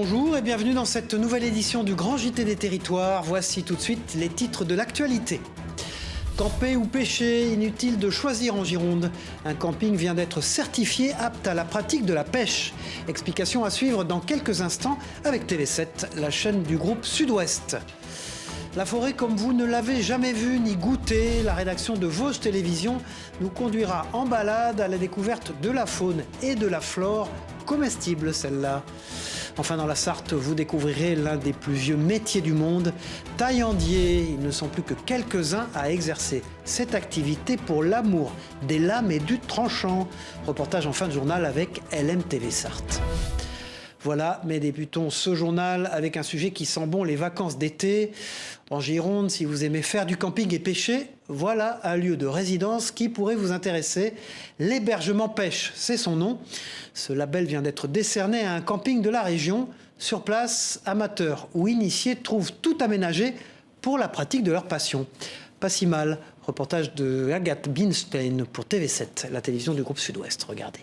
Bonjour et bienvenue dans cette nouvelle édition du Grand JT des Territoires. Voici tout de suite les titres de l'actualité. Camper ou pêcher, inutile de choisir en Gironde. Un camping vient d'être certifié apte à la pratique de la pêche. Explication à suivre dans quelques instants avec TV7, la chaîne du groupe Sud-Ouest. La forêt comme vous ne l'avez jamais vue ni goûtée, la rédaction de Vosges Télévisions nous conduira en balade à la découverte de la faune et de la flore comestibles, celle-là. Enfin, dans la Sarthe, vous découvrirez l'un des plus vieux métiers du monde, taillandier. Ils ne sont plus que quelques-uns à exercer cette activité pour l'amour des lames et du tranchant. Reportage en fin de journal avec LMTV Sarthe. Voilà, mais débutons ce journal avec un sujet qui sent bon les vacances d'été. En Gironde, si vous aimez faire du camping et pêcher, voilà un lieu de résidence qui pourrait vous intéresser. L'hébergement pêche, c'est son nom. Ce label vient d'être décerné à un camping de la région. Sur place, amateurs ou initiés trouvent tout aménagé pour la pratique de leur passion. Pas si mal. Reportage de Agathe Binstein pour TV7, la télévision du groupe Sud-Ouest. Regardez.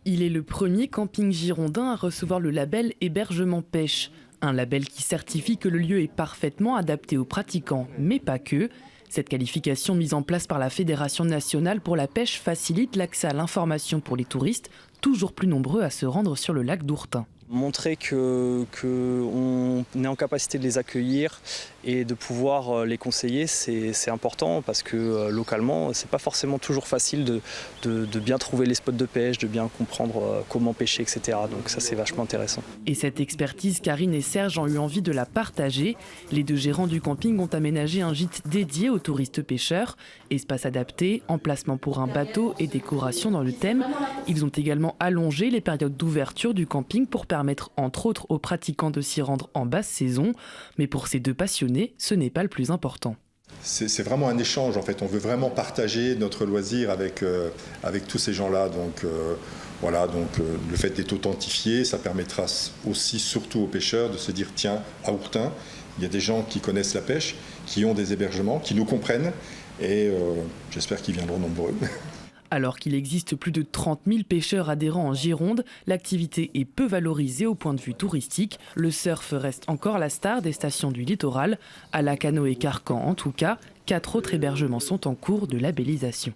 Il est le premier camping girondin à recevoir le label Hébergement Pêche. Un label qui certifie que le lieu est parfaitement adapté aux pratiquants, mais pas que. Cette qualification mise en place par la Fédération nationale pour la pêche facilite l'accès à l'information pour les touristes, toujours plus nombreux à se rendre sur le lac d'Ourtin. Montrer qu'on est en capacité de les accueillir et de pouvoir les conseiller, c'est important parce que localement, c'est pas forcément toujours facile de bien trouver les spots de pêche, de bien comprendre comment pêcher, etc. Donc ça, c'est vachement intéressant. Et cette expertise, Karine et Serge ont eu envie de la partager. Les deux gérants du camping ont aménagé un gîte dédié aux touristes pêcheurs. Espace adapté, emplacement pour un bateau et décoration dans le thème. Ils ont également allongé les périodes d'ouverture du camping pour permettre entre autres aux pratiquants de s'y rendre en basse saison. Mais pour ces deux passionnés, ce n'est pas le plus important. C'est vraiment un échange en fait, on veut vraiment partager notre loisir avec tous ces gens-là. Donc le fait d'être authentifié, ça permettra aussi surtout aux pêcheurs de se dire tiens, à Ourtin, il y a des gens qui connaissent la pêche, qui ont des hébergements, qui nous comprennent et j'espère qu'ils viendront nombreux. Alors qu'il existe plus de 30 000 pêcheurs adhérents en Gironde, l'activité est peu valorisée au point de vue touristique. Le surf reste encore la star des stations du littoral. À Lacanau et Carcan en tout cas, 4 autres hébergements sont en cours de labellisation.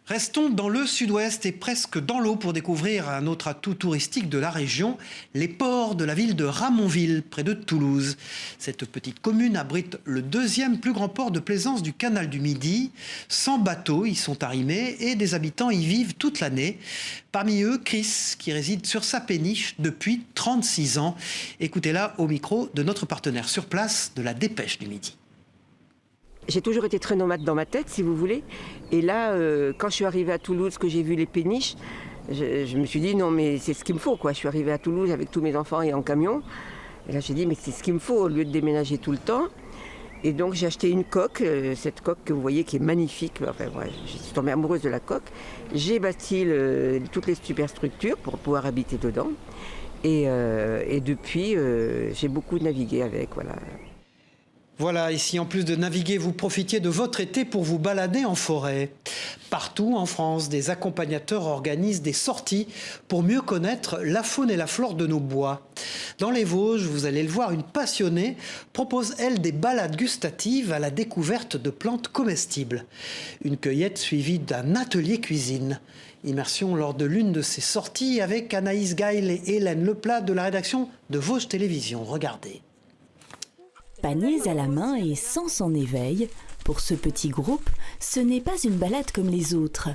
Restons dans le sud-ouest et presque dans l'eau pour découvrir un autre atout touristique de la région, les ports de la ville de Ramonville, près de Toulouse. Cette petite commune abrite le deuxième plus grand port de plaisance du canal du Midi. 100 bateaux y sont arrimés et des habitants y vivent toute l'année. Parmi eux, Chris, qui réside sur sa péniche depuis 36 ans. Écoutez-la au micro de notre partenaire sur place de la Dépêche du Midi. J'ai toujours été très nomade dans ma tête, si vous voulez. Et là, quand je suis arrivée à Toulouse, que j'ai vu les péniches, je me suis dit non, mais c'est ce qu'il me faut, quoi. Je suis arrivée à Toulouse avec tous mes enfants et en camion. Et là, j'ai dit, mais c'est ce qu'il me faut au lieu de déménager tout le temps. Et donc, j'ai acheté une coque, cette coque que vous voyez qui est magnifique. Enfin, ouais, je suis tombée amoureuse de la coque. J'ai bâti toutes les superstructures pour pouvoir habiter dedans. Et depuis, j'ai beaucoup navigué avec, voilà. Voilà, ici, en plus de naviguer, vous profitiez de votre été pour vous balader en forêt. Partout en France, des accompagnateurs organisent des sorties pour mieux connaître la faune et la flore de nos bois. Dans les Vosges, vous allez le voir, une passionnée propose, elle, des balades gustatives à la découverte de plantes comestibles. Une cueillette suivie d'un atelier cuisine. Immersion lors de l'une de ces sorties avec Anaïs Gail et Hélène Leplat de la rédaction de Vosges Télévisions. Regardez. Paniers à la main et sens en éveil, pour ce petit groupe, ce n'est pas une balade comme les autres.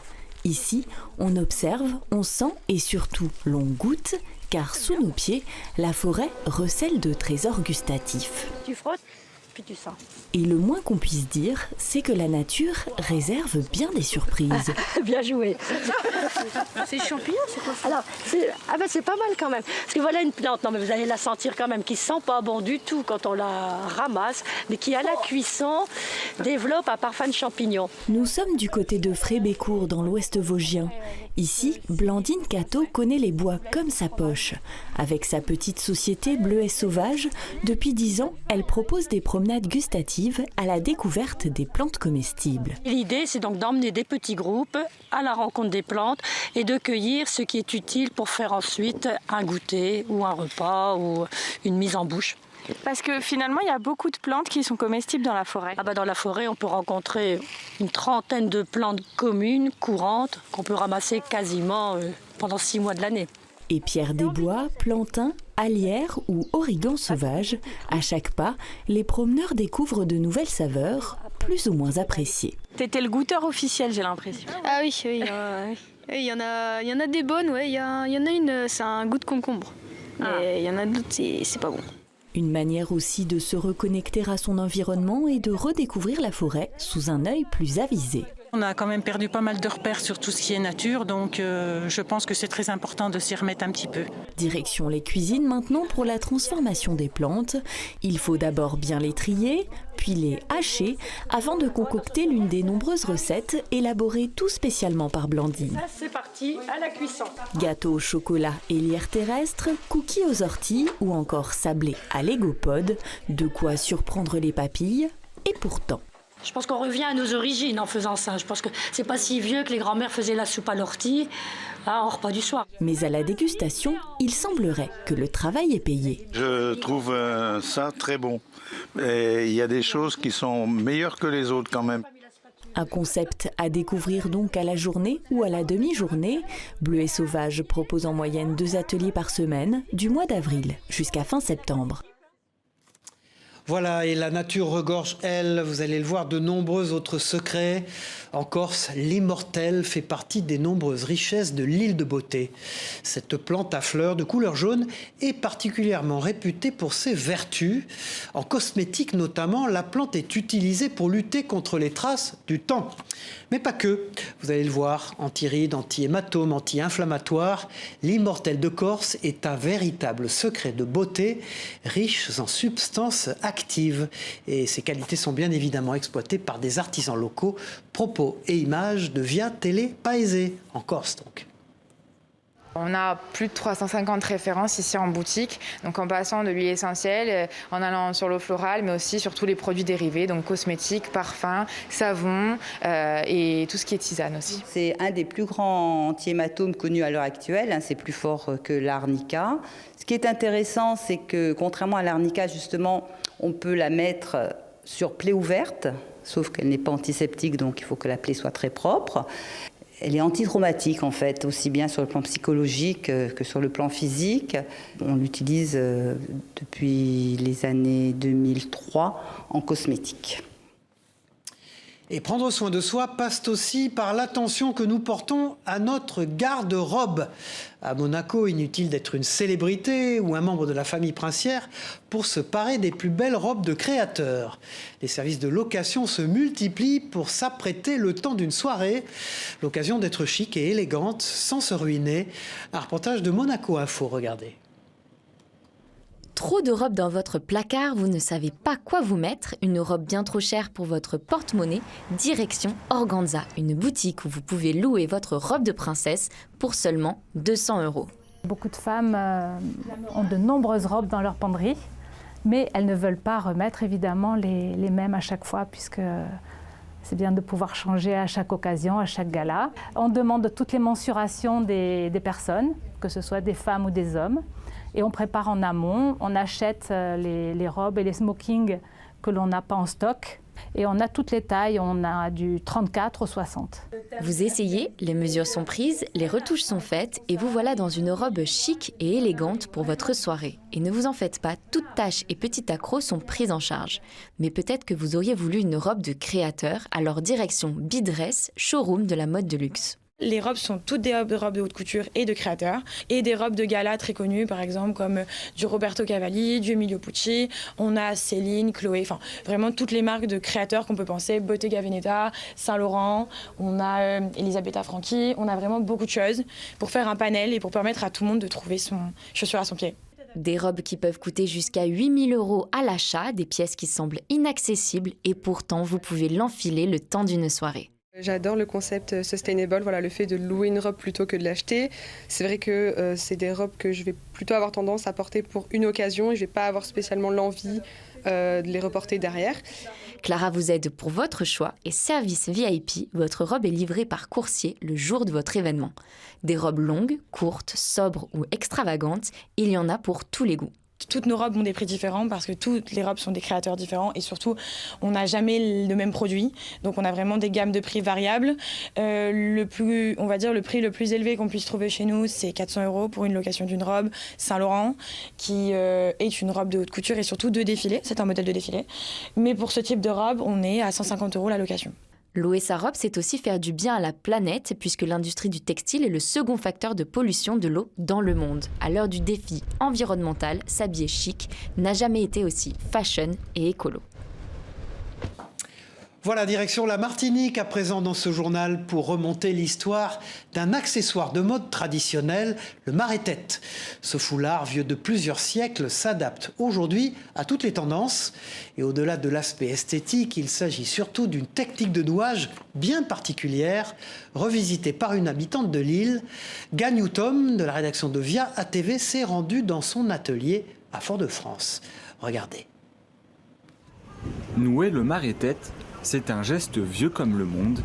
Ici, on observe, on sent et surtout l'on goûte, car sous nos pieds, la forêt recèle de trésors gustatifs. Tu frottes, puis tu sens. Et le moins qu'on puisse dire, c'est que la nature réserve bien des surprises. Bien joué. C'est champignon, c'est quoi ça? Alors, c'est pas mal quand même. Parce que voilà une plante, non mais vous allez la sentir quand même, qui sent pas bon du tout quand on la ramasse, mais qui à la cuisson, développe un parfum de champignons. Nous sommes du côté de Frébécourt, dans l'ouest vosgien. Ici, Blandine Cateau connaît les bois comme sa poche. Avec sa petite société Bleuets Sauvages, depuis 10 ans, elle propose des promenades gustatives à la découverte des plantes comestibles. L'idée, c'est donc d'emmener des petits groupes à la rencontre des plantes et de cueillir ce qui est utile pour faire ensuite un goûter ou un repas ou une mise en bouche. Parce que finalement, il y a beaucoup de plantes qui sont comestibles dans la forêt. Dans la forêt, on peut rencontrer une trentaine de plantes communes, courantes, qu'on peut ramasser quasiment pendant 6 mois de l'année. Et pierre des bois, plantain, alière ou origan sauvage, à chaque pas, les promeneurs découvrent de nouvelles saveurs, plus ou moins appréciées. T'étais le goûteur officiel, j'ai l'impression. Ah oui, oui. Il y en a des bonnes, ouais. Il y en a une, c'est un goût de concombre. Mais il y en a d'autres, c'est pas bon. Une manière aussi de se reconnecter à son environnement et de redécouvrir la forêt sous un œil plus avisé. On a quand même perdu pas mal de repères sur tout ce qui est nature, donc je pense que c'est très important de s'y remettre un petit peu. Direction les cuisines maintenant pour la transformation des plantes. Il faut d'abord bien les trier, puis les hacher, avant de concocter l'une des nombreuses recettes élaborées tout spécialement par Blandine. Ça, c'est parti, à la cuisson. Gâteau au chocolat et lierre terrestre, cookies aux orties ou encore sablés à l'égopode, de quoi surprendre les papilles, et pourtant. Je pense qu'on revient à nos origines en faisant ça. Je pense que c'est pas si vieux que les grands-mères faisaient la soupe à l'ortie en repas du soir. Mais à la dégustation, il semblerait que le travail est payé. Je trouve ça très bon. Et il y a des choses qui sont meilleures que les autres quand même. Un concept à découvrir donc à la journée ou à la demi-journée. Bleuets Sauvages propose en moyenne 2 ateliers par semaine, du mois d'avril jusqu'à fin septembre. Voilà, et la nature regorge, elle, vous allez le voir, de nombreux autres secrets. En Corse, l'immortelle fait partie des nombreuses richesses de l'île de Beauté. Cette plante à fleurs de couleur jaune est particulièrement réputée pour ses vertus. En cosmétique notamment, la plante est utilisée pour lutter contre les traces du temps. Mais pas que, vous allez le voir, anti-rides, anti-hématome, anti-inflammatoire, l'immortelle de Corse est un véritable secret de beauté, riche en substances actives. Et ces qualités sont bien évidemment exploitées par des artisans locaux. Propos et images de Via Télé Paese, en Corse donc. On a plus de 350 références ici en boutique, donc en passant de l'huile essentielle, en allant sur l'eau florale, mais aussi sur tous les produits dérivés, donc cosmétiques, parfums, savons et tout ce qui est tisane aussi. C'est un des plus grands anti-hématomes connus à l'heure actuelle, c'est plus fort que l'arnica. Ce qui est intéressant, c'est que contrairement à l'arnica, justement, on peut la mettre sur plaie ouverte, sauf qu'elle n'est pas antiseptique, donc il faut que la plaie soit très propre. Elle est antitraumatique en fait, aussi bien sur le plan psychologique que sur le plan physique. On l'utilise depuis les années 2003 en cosmétique. Et prendre soin de soi passe aussi par l'attention que nous portons à notre garde-robe. À Monaco, inutile d'être une célébrité ou un membre de la famille princière pour se parer des plus belles robes de créateurs. Les services de location se multiplient pour s'apprêter le temps d'une soirée. L'occasion d'être chic et élégante sans se ruiner. Un reportage de Monaco Info, regardez. Trop de robes dans votre placard, vous ne savez pas quoi vous mettre, une robe bien trop chère pour votre porte-monnaie, direction Organza, une boutique où vous pouvez louer votre robe de princesse pour seulement 200 €. Beaucoup de femmes ont de nombreuses robes dans leur penderie, mais elles ne veulent pas remettre évidemment les mêmes à chaque fois, puisque c'est bien de pouvoir changer à chaque occasion, à chaque gala. On demande toutes les mensurations des personnes, que ce soit des femmes ou des hommes. Et on prépare en amont, on achète les robes et les smokings que l'on n'a pas en stock. Et on a toutes les tailles, on a du 34 au 60. Vous essayez, les mesures sont prises, les retouches sont faites et vous voilà dans une robe chic et élégante pour votre soirée. Et ne vous en faites pas, toutes taches et petits accros sont prises en charge. Mais peut-être que vous auriez voulu une robe de créateur, alors direction Bidress, showroom de la mode de luxe. Les robes sont toutes des robes de haute couture et de créateurs, et des robes de gala très connues, par exemple comme du Roberto Cavalli, du Emilio Pucci. On a Céline, Chloé, enfin vraiment toutes les marques de créateurs qu'on peut penser, Bottega Veneta, Saint-Laurent, on a Elisabetta Franchi, on a vraiment beaucoup de choses pour faire un panel et pour permettre à tout le monde de trouver son chaussure à son pied. Des robes qui peuvent coûter jusqu'à 8 000 € à l'achat, des pièces qui semblent inaccessibles et pourtant vous pouvez l'enfiler le temps d'une soirée. J'adore le concept sustainable, voilà, le fait de louer une robe plutôt que de l'acheter. C'est vrai que c'est des robes que je vais plutôt avoir tendance à porter pour une occasion et je ne vais pas avoir spécialement l'envie de les reporter derrière. Clara vous aide pour votre choix et service VIP, votre robe est livrée par coursier le jour de votre événement. Des robes longues, courtes, sobres ou extravagantes, il y en a pour tous les goûts. Toutes nos robes ont des prix différents parce que toutes les robes sont des créateurs différents et surtout on n'a jamais le même produit, donc on a vraiment des gammes de prix variables. Le prix le plus élevé qu'on puisse trouver chez nous, c'est 400 € pour une location d'une robe Saint-Laurent qui est une robe de haute couture et surtout de défilé, c'est un modèle de défilé. Mais pour ce type de robe, on est à 150 € la location. Louer sa robe, c'est aussi faire du bien à la planète, puisque l'industrie du textile est le second facteur de pollution de l'eau dans le monde. À l'heure du défi environnemental, s'habiller chic n'a jamais été aussi fashion et écolo. Voilà, direction la Martinique à présent dans ce journal pour remonter l'histoire d'un accessoire de mode traditionnel, le maré-tête. Ce foulard vieux de plusieurs siècles s'adapte aujourd'hui à toutes les tendances. Et au-delà de l'aspect esthétique, il s'agit surtout d'une technique de nouage bien particulière, revisitée par une habitante de l'île. Gagnou Tom, de la rédaction de Via ATV, s'est rendue dans son atelier à Fort-de-France. Regardez. Nouer le maré-tête, c'est un geste vieux comme le monde.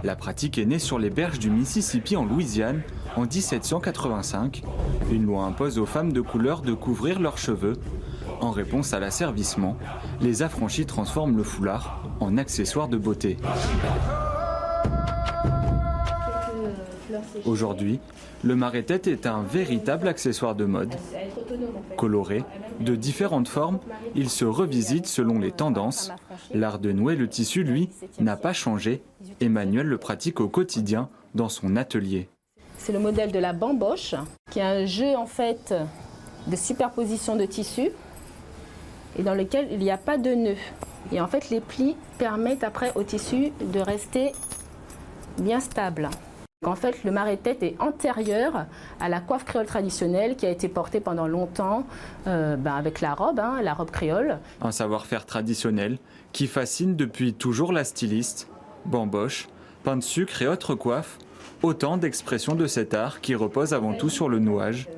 La pratique est née sur les berges du Mississippi en Louisiane en 1785. Une loi impose aux femmes de couleur de couvrir leurs cheveux. En réponse à l'asservissement, les affranchis transforment le foulard en accessoire de beauté. Aujourd'hui, le maré-tête est un véritable accessoire de mode. Coloré, de différentes formes, il se revisite selon les tendances. L'art de nouer le tissu, lui, n'a pas changé. Emmanuel le pratique au quotidien dans son atelier. C'est le modèle de la bamboche, qui est un jeu en fait de superposition de tissus et dans lequel il n'y a pas de nœud. Et en fait, les plis permettent après au tissu de rester bien stable. En fait, le maré-tête est antérieur à la coiffe créole traditionnelle qui a été portée pendant longtemps avec la robe créole. Un savoir-faire traditionnel qui fascine depuis toujours la styliste. Bamboche, pain de sucre et autres coiffes, autant d'expressions de cet art qui repose avant tout sur le nouage.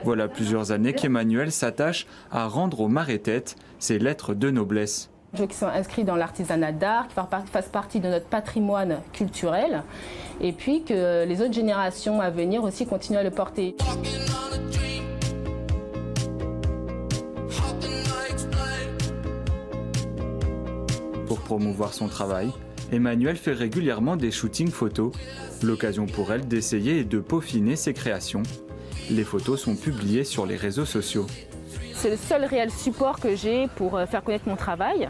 Voilà plusieurs années qu'Emmanuel s'attache à rendre au maré-tête ses lettres de noblesse. Jeux qui sont inscrits dans l'artisanat d'art, qui fassent partie de notre patrimoine culturel, et puis que les autres générations à venir aussi continuent à le porter. Pour promouvoir son travail, Emmanuel fait régulièrement des shootings photos, l'occasion pour elle d'essayer et de peaufiner ses créations. Les photos sont publiées sur les réseaux sociaux. C'est le seul réel support que j'ai pour faire connaître mon travail.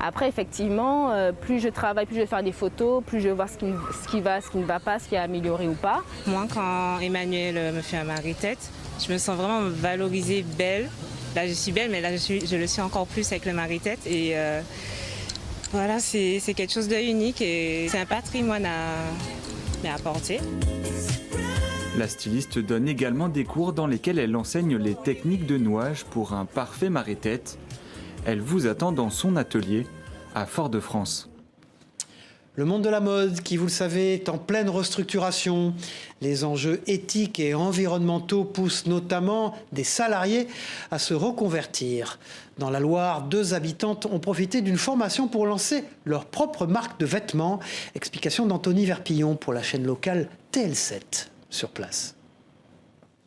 Après, effectivement, plus je travaille, plus je vais faire des photos, plus je vais voir ce qui va, ce qui ne va pas, ce qui est amélioré ou pas. Moi, quand Emmanuel me fait un maré-tête, je me sens vraiment valorisée, belle. Là, je suis belle, mais là, je le suis encore plus avec le maré-tête. Et voilà, c'est quelque chose de unique et c'est un patrimoine à apporter. La styliste donne également des cours dans lesquels elle enseigne les techniques de nouage pour un parfait maré-tête. Elle vous attend dans son atelier à Fort-de-France. Le monde de la mode, qui vous le savez, est en pleine restructuration. Les enjeux éthiques et environnementaux poussent notamment des salariés à se reconvertir. Dans la Loire, 2 habitantes ont profité d'une formation pour lancer leur propre marque de vêtements. Explication d'Anthony Verpillon pour la chaîne locale TL7 sur place.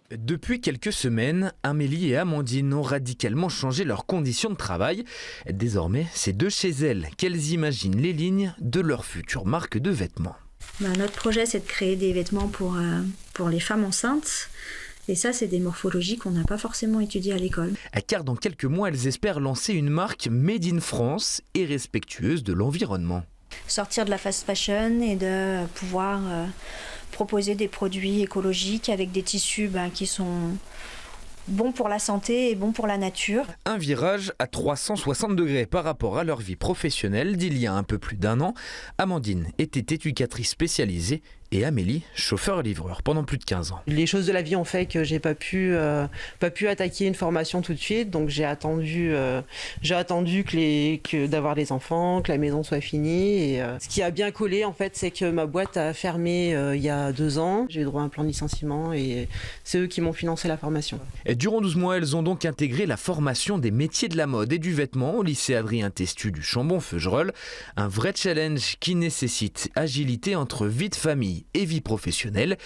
Depuis quelques semaines, Amélie et Amandine ont radicalement changé leurs conditions de travail. Désormais, c'est de chez elles qu'elles imaginent les lignes de leur future marque de vêtements. Notre projet, c'est de créer des vêtements pour les femmes enceintes. Et ça, c'est des morphologies qu'on n'a pas forcément étudiées à l'école. Car dans quelques mois, elles espèrent lancer une marque made in France et respectueuse de l'environnement. Sortir de la fast fashion et de pouvoir proposer des produits écologiques avec des tissus qui sont bons pour la santé et bons pour la nature. Un virage à 360 degrés par rapport à leur vie professionnelle d'il y a un peu plus d'1 an. Amandine était éducatrice spécialisée et Amélie, chauffeur-livreur pendant plus de 15 ans. Les choses de la vie ont fait que j'ai pas pu attaquer une formation tout de suite, donc j'ai attendu d'avoir des enfants, que la maison soit finie. Et, ce qui a bien collé en fait, c'est que ma boîte a fermé il y a 2 ans. J'ai eu droit à un plan de licenciement et c'est eux qui m'ont financé la formation. Et durant 12 mois, elles ont donc intégré la formation des métiers de la mode et du vêtement au lycée Adrien Testu du Chambon-Feugerolles. Un vrai challenge qui nécessite agilité entre vie de famille et vie professionnelle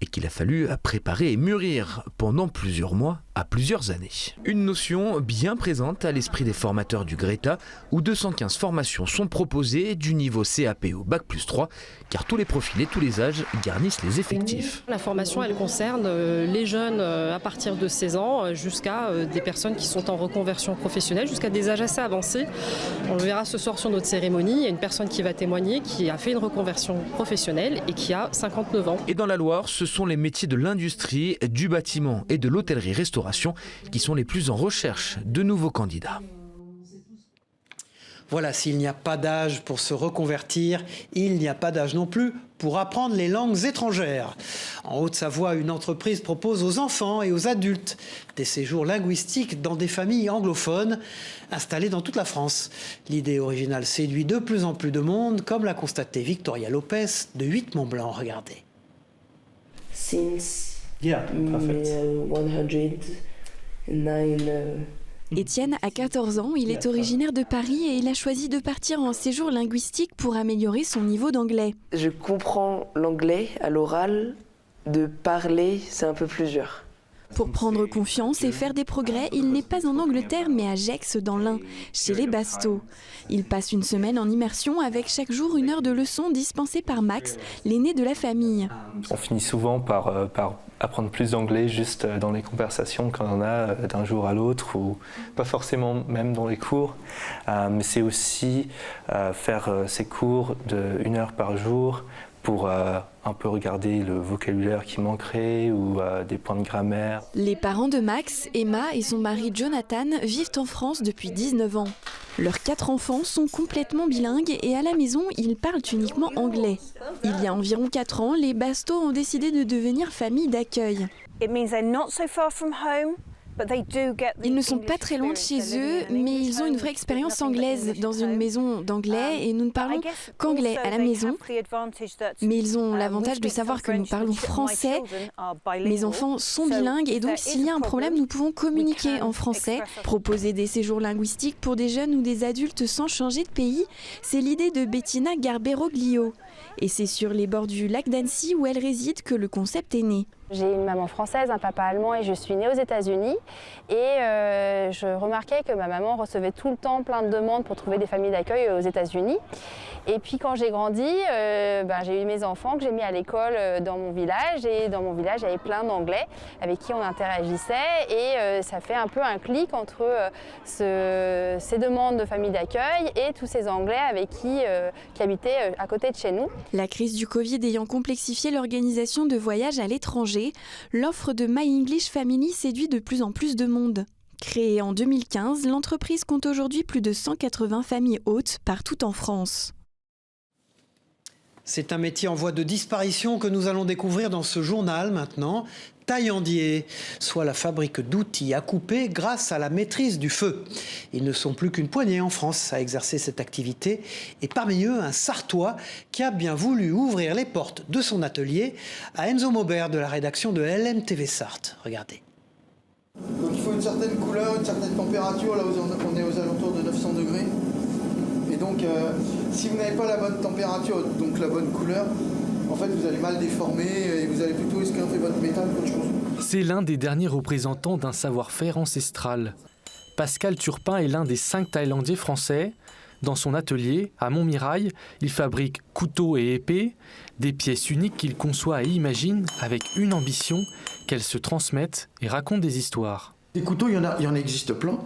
et qu'il a fallu préparer et mûrir pendant plusieurs mois à plusieurs années. Une notion bien présente à l'esprit des formateurs du Greta où 215 formations sont proposées du niveau CAP au Bac+3 car tous les profils et tous les âges garnissent les effectifs. La formation elle concerne les jeunes à partir de 16 ans jusqu'à des personnes qui sont en reconversion professionnelle jusqu'à des âges assez avancés. On le verra ce soir sur notre cérémonie, il y a une personne qui va témoigner qui a fait une reconversion professionnelle et qui a 59 ans. Et dans la Loire, ce sont les métiers de l'industrie, du bâtiment et de l'hôtellerie-restauration qui sont les plus en recherche de nouveaux candidats. Voilà, s'il n'y a pas d'âge pour se reconvertir, il n'y a pas d'âge non plus pour apprendre les langues étrangères. En Haute-Savoie, une entreprise propose aux enfants et aux adultes des séjours linguistiques dans des familles anglophones installées dans toute la France. L'idée originale séduit de plus en plus de monde, comme l'a constaté Victoria Lopez de 8 Mont-Blanc. Regardez. Since 109. Étienne a 14 ans, il est originaire de Paris et il a choisi de partir en séjour linguistique pour améliorer son niveau d'anglais. Je comprends l'anglais à l'oral, de parler, c'est un peu plus dur. Pour prendre confiance et faire des progrès, il n'est pas en Angleterre mais à Gex dans l'Ain, chez les Basteaux. Il passe une semaine en immersion avec chaque jour 1 heure de leçons dispensées par Max, l'aîné de la famille. On finit souvent par apprendre plus d'anglais juste dans les conversations qu'on a d'un jour à l'autre ou pas forcément même dans les cours. Mais c'est aussi faire ces cours de 1 heure par jour pour un peu regarder le vocabulaire qui manquerait ou des points de grammaire. Les parents de Max, Emma et son mari Jonathan vivent en France depuis 19 ans. Leurs 4 enfants sont complètement bilingues et à la maison, ils parlent uniquement anglais. Il y a environ 4 ans, les Basteaux ont décidé de devenir famille d'accueil. Ils ne sont pas très loin de chez eux, mais ils ont une vraie expérience anglaise dans une maison d'anglais et nous ne parlons qu'anglais à la maison. Mais ils ont l'avantage de savoir que nous parlons français. Mes enfants sont bilingues et donc s'il y a un problème, nous pouvons communiquer en français. Proposer des séjours linguistiques pour des jeunes ou des adultes sans changer de pays, c'est l'idée de Bettina Garberoglio. Et c'est sur les bords du lac d'Annecy où elle réside que le concept est né. J'ai une maman française, un papa allemand et je suis née aux États-Unis. Et je remarquais que ma maman recevait tout le temps plein de demandes pour trouver des familles d'accueil aux États-Unis. Et puis quand j'ai grandi, j'ai eu mes enfants que j'ai mis à l'école dans mon village. Et dans mon village, il y avait plein d'Anglais avec qui on interagissait. Et ça fait un peu un clic entre ces demandes de familles d'accueil et tous ces Anglais avec qui habitaient à côté de chez nous. La crise du Covid ayant complexifié l'organisation de voyages à l'étranger, l'offre de My English Family séduit de plus en plus de monde. Créée en 2015, l'entreprise compte aujourd'hui plus de 180 familles hôtes partout en France. C'est un métier en voie de disparition que nous allons découvrir dans ce journal maintenant. Taillandier, soit la fabrique d'outils à couper grâce à la maîtrise du feu. Ils ne sont plus qu'une poignée en France à exercer cette activité et parmi eux un Sartois qui a bien voulu ouvrir les portes de son atelier à Enzo Maubert de la rédaction de LMTV Sarthe. Regardez. Donc il faut une certaine couleur, une certaine température, là on est aux alentours de 900 degrés. Et donc si vous n'avez pas la bonne température, donc la bonne couleur, en fait, vous allez mal déformer et vous allez plutôt esquinter votre métal qu'autre chose. C'est l'un des derniers représentants d'un savoir-faire ancestral. Pascal Turpin est l'un des 5 Thaïlandiers français. Dans son atelier, à Montmirail, il fabrique couteaux et épées, des pièces uniques qu'il conçoit et imagine avec une ambition, qu'elles se transmettent et racontent des histoires. Des couteaux, il y en existe plein,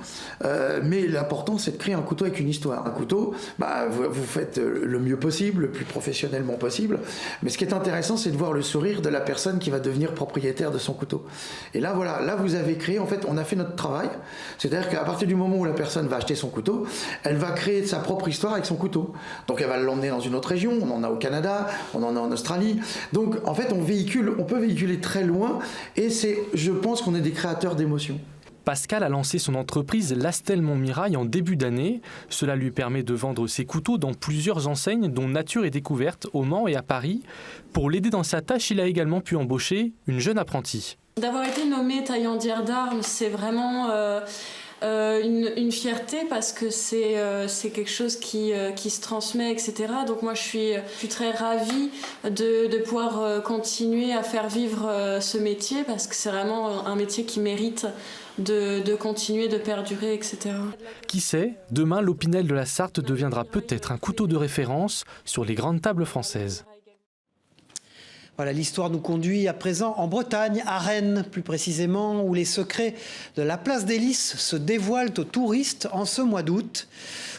mais l'important c'est de créer un couteau avec une histoire. Un couteau, vous faites le mieux possible, le plus professionnellement possible, mais ce qui est intéressant c'est de voir le sourire de la personne qui va devenir propriétaire de son couteau. Et là voilà, là vous avez créé, en fait on a fait notre travail, c'est-à-dire qu'à partir du moment où la personne va acheter son couteau, elle va créer sa propre histoire avec son couteau. Donc elle va l'emmener dans une autre région, on en a au Canada, on en a en Australie, donc en fait on peut véhiculer très loin et je pense qu'on est des créateurs d'émotions. Pascal a lancé son entreprise Lastel Montmirail en début d'année. Cela lui permet de vendre ses couteaux dans plusieurs enseignes, dont Nature et Découverte au Mans et à Paris. Pour l'aider dans sa tâche, il a également pu embaucher une jeune apprentie. D'avoir été nommée taillandière d'armes, c'est vraiment une fierté parce que c'est quelque chose qui se transmet, etc. Donc moi je suis très ravie de pouvoir continuer à faire vivre ce métier parce que c'est vraiment un métier qui mérite de continuer, de perdurer, etc. Qui sait, demain l'Opinel de la Sarthe deviendra peut-être un couteau de référence sur les grandes tables françaises. Voilà, l'histoire nous conduit à présent en Bretagne, à Rennes plus précisément, où les secrets de la place des Lys se dévoilent aux touristes en ce mois d'août.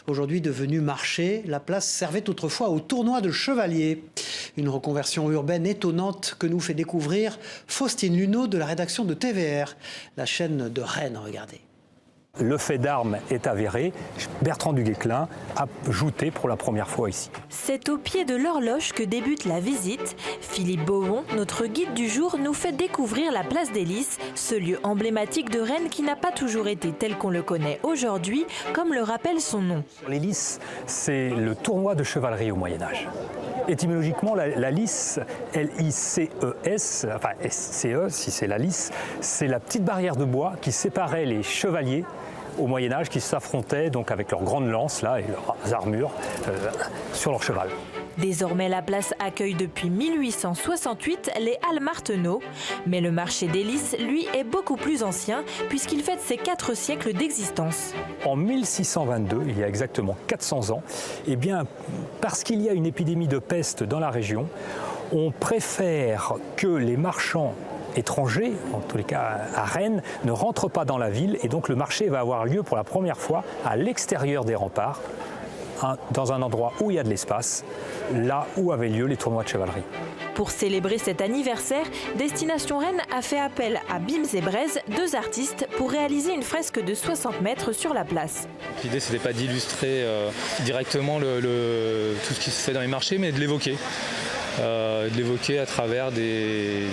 Aujourd'hui devenue marché, la place servait autrefois au tournoi de chevaliers. Une reconversion urbaine étonnante que nous fait découvrir Faustine Luneau de la rédaction de TVR, la chaîne de Rennes, regardez. Le fait d'armes est avéré. Bertrand du Guesclin a jouté pour la première fois ici. C'est au pied de l'horloge que débute la visite. Philippe Beaumont, notre guide du jour, nous fait découvrir la place des Lys, ce lieu emblématique de Rennes qui n'a pas toujours été tel qu'on le connaît aujourd'hui, comme le rappelle son nom. Les Lys, c'est le tournoi de chevalerie au Moyen-Âge. Étymologiquement, la Lys, L-I-C-E-S, enfin S-C-E, si c'est la Lys, c'est la petite barrière de bois qui séparait les chevaliers au Moyen-Âge qui s'affrontaient donc avec leurs grandes lances là, et leurs armures sur leur cheval. Désormais, la place accueille depuis 1868 les Halles Marteneau. Mais le marché des Lys, lui, est beaucoup plus ancien puisqu'il fête ses 4 siècles d'existence. En 1622, il y a exactement 400 ans, eh bien, parce qu'il y a une épidémie de peste dans la région, on préfère que les marchands étrangers, en tous les cas à Rennes, ne rentrent pas dans la ville et donc le marché va avoir lieu pour la première fois à l'extérieur des remparts, dans un endroit où il y a de l'espace, là où avaient lieu les tournois de chevalerie. Pour célébrer cet anniversaire, Destination Rennes a fait appel à Bims et Braise, 2 artistes, pour réaliser une fresque de 60 mètres sur la place. L'idée, ce n'était pas d'illustrer directement tout ce qui se fait dans les marchés, mais de l'évoquer. De l'évoquer à travers des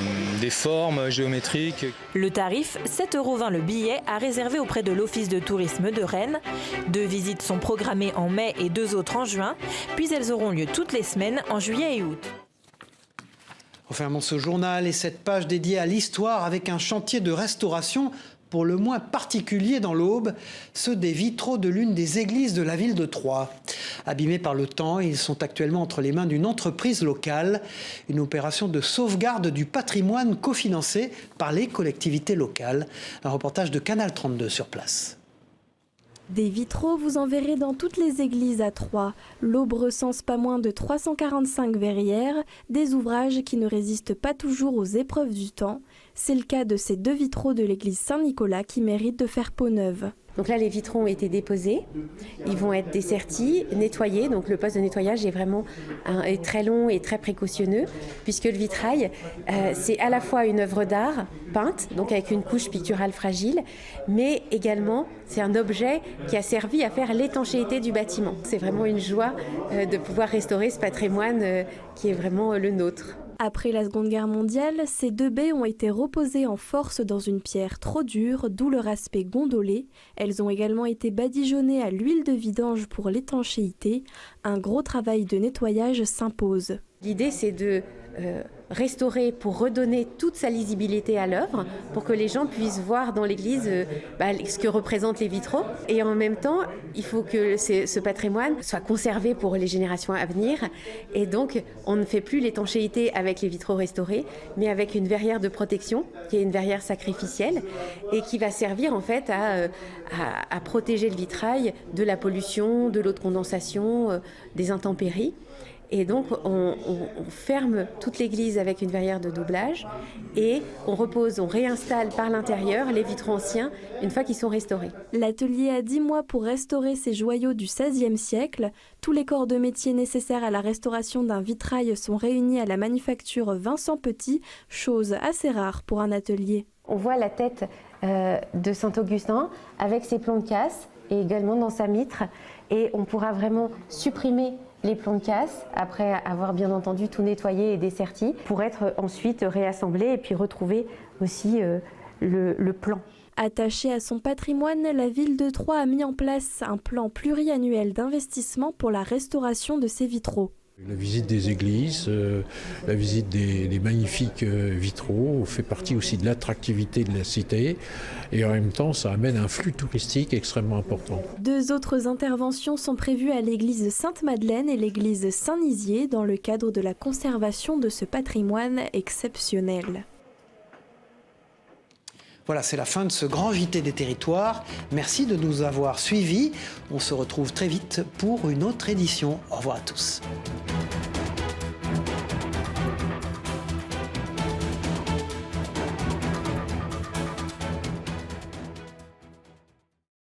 formes géométriques. Le tarif, 7,20 € le billet, à réserver auprès de l'Office de tourisme de Rennes. 2 visites sont programmées en mai et 2 autres en juin, puis elles auront lieu toutes les semaines en juillet et août. Refermons ce journal et cette page dédiée à l'histoire avec un chantier de restauration pour le moins particulier dans l'Aube, ceux des vitraux de l'une des églises de la ville de Troyes. Abîmés par le temps, ils sont actuellement entre les mains d'une entreprise locale, une opération de sauvegarde du patrimoine cofinancée par les collectivités locales. Un reportage de Canal 32 sur place. Des vitraux, vous en verrez dans toutes les églises à Troyes. L'Aube recense pas moins de 345 verrières, des ouvrages qui ne résistent pas toujours aux épreuves du temps. C'est le cas de ces 2 vitraux de l'église Saint-Nicolas qui méritent de faire peau neuve. Donc là, les vitraux ont été déposés, ils vont être dessertis, nettoyés. Donc le poste de nettoyage est très long et très précautionneux, puisque le vitrail, c'est à la fois une œuvre d'art peinte, donc avec une couche picturale fragile, mais également c'est un objet qui a servi à faire l'étanchéité du bâtiment. C'est vraiment une joie de pouvoir restaurer ce patrimoine qui est vraiment le nôtre. Après la Seconde Guerre mondiale, ces 2 baies ont été reposées en force dans une pierre trop dure, d'où leur aspect gondolé. Elles ont également été badigeonnées à l'huile de vidange pour l'étanchéité. Un gros travail de nettoyage s'impose. L'idée, c'est de restaurer pour redonner toute sa lisibilité à l'œuvre, pour que les gens puissent voir dans l'église ce que représentent les vitraux. Et en même temps, il faut que ce patrimoine soit conservé pour les générations à venir. Et donc, on ne fait plus l'étanchéité avec les vitraux restaurés, mais avec une verrière de protection, qui est une verrière sacrificielle, et qui va servir en fait à protéger le vitrail de la pollution, de l'eau de condensation, des intempéries. Et donc, on ferme toute l'église avec une verrière de doublage et on réinstalle par l'intérieur les vitraux anciens une fois qu'ils sont restaurés. L'atelier a 10 mois pour restaurer ces joyaux du XVIe siècle. Tous les corps de métier nécessaires à la restauration d'un vitrail sont réunis à la manufacture Vincent Petit, chose assez rare pour un atelier. On voit la tête de Saint-Augustin avec ses plombs de casse et également dans sa mitre. Et on pourra vraiment supprimer les plombs de casse après avoir bien entendu tout nettoyé et desserti pour être ensuite réassemblé et puis retrouver aussi le plan. Attachée à son patrimoine, la ville de Troyes a mis en place un plan pluriannuel d'investissement pour la restauration de ses vitraux. La visite des églises, la visite des magnifiques vitraux fait partie aussi de l'attractivité de la cité et en même temps ça amène un flux touristique extrêmement important. 2 autres interventions sont prévues à l'église Sainte-Madeleine et l'église Saint-Nizier dans le cadre de la conservation de ce patrimoine exceptionnel. Voilà, c'est la fin de ce grand JT des territoires. Merci de nous avoir suivis. On se retrouve très vite pour une autre édition. Au revoir à tous.